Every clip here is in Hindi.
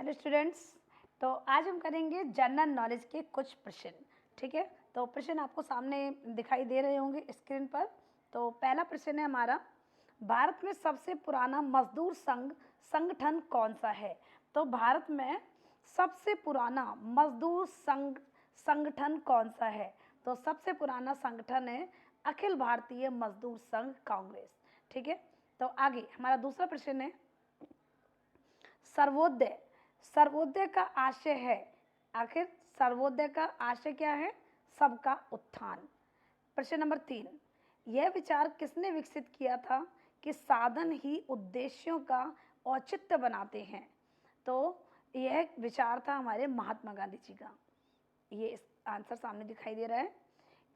हेलो स्टूडेंट्स, तो आज हम करेंगे जनरल नॉलेज के कुछ प्रश्न। ठीक है, तो प्रश्न आपको सामने दिखाई दे रहे होंगे स्क्रीन पर। तो पहला प्रश्न है हमारा, भारत में सबसे पुराना मजदूर संगठन कौन सा है? तो भारत में सबसे पुराना मजदूर संगठन कौन सा है? तो सबसे पुराना संगठन है अखिल भारतीय मजदूर संघ कांग्रेस। ठीक है, तो आगे हमारा दूसरा प्रश्न है, सर्वोदय सर्वोदय का आशय है, आखिर सर्वोदय का आशय क्या है? सबका उत्थान। प्रश्न नंबर 3, यह विचार किसने विकसित किया था कि साधन ही उद्देश्यों का औचित्य बनाते हैं? तो यह विचार था हमारे महात्मा गांधी जी का। ये आंसर सामने दिखाई दे रहा है।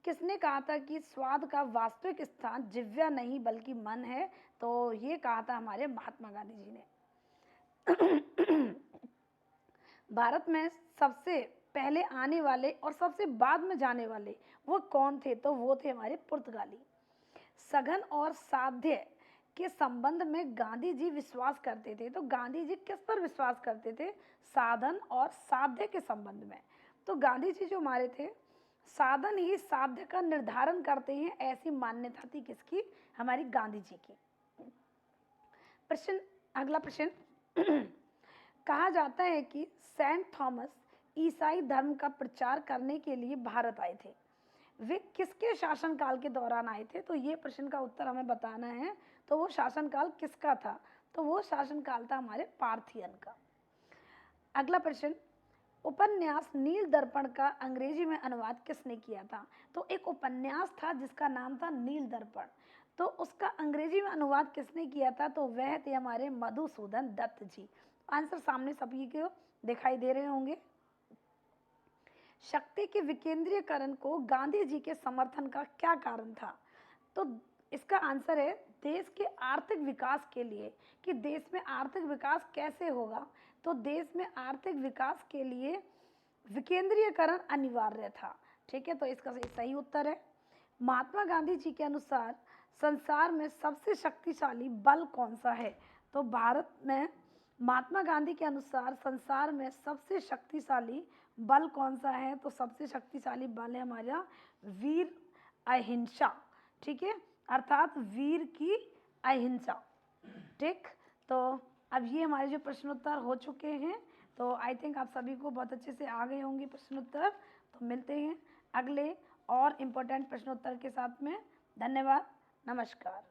किसने कहा था कि स्वाद का वास्तविक स्थान जिह्वा नहीं बल्कि मन है? तो ये कहा था हमारे महात्मा गांधी जी ने। भारत में सबसे पहले आने वाले और सबसे बाद में जाने वाले वो कौन थे? तो वो थे हमारे पुर्तगाली। सघन और साध्य के संबंध में गांधी जी विश्वास करते थे। तो गांधी जी किस पर विश्वास करते थे? साधन और साध्य के संबंध में। तो गांधी जी जो हमारे थे, साधन ही साध्य का निर्धारण करते हैं, ऐसी मान्यता थी किसकी? हमारी गांधी जी की। अगला प्रश्न कहा जाता है कि सेंट थॉमस ईसाई धर्म का प्रचार करने के लिए भारत आए थे। वे किसके शासनकाल के दौरान आए थे? तो ये प्रश्न का उत्तर हमें बताना है। तो वो शासनकाल किसका था? तो वो शासनकाल था हमारे पार्थियन का। अगला प्रश्न, उपन्यास नील दर्पण का अंग्रेजी में अनुवाद किसने किया था? तो एक उपन्यास था जिसका नाम था नील दर्पण, तो उसका अंग्रेजी में अनुवाद किसने किया था? तो वह थे हमारे मधुसूदन दत्त जी। आंसर सामने सभी को दिखाई दे रहे होंगे। शक्ति के विकेंद्रीकरण को गांधी जी के समर्थन का क्या कारण था? तो इसका आंसर है देश के आर्थिक विकास के लिए। कि देश में आर्थिक विकास कैसे होगा? तो देश में आर्थिक विकास के लिए विकेंद्रीकरण अनिवार्य था। ठीक है, तो इसका सही उत्तर है। महात्मा गांधी जी के अनुसार संसार में सबसे शक्तिशाली बल कौन सा है? तो भारत में महात्मा गांधी के अनुसार संसार में सबसे शक्तिशाली बल कौन सा है? तो सबसे शक्तिशाली बल है हमारा वीर अहिंसा। ठीक है, अर्थात वीर की अहिंसा। ठीक, तो अब ये हमारे जो प्रश्नोत्तर हो चुके हैं, तो आई थिंक आप सभी को बहुत अच्छे से आ गए होंगे प्रश्नोत्तर। तो मिलते हैं अगले और इम्पोर्टेंट प्रश्नोत्तर के साथ में। धन्यवाद, नमस्कार।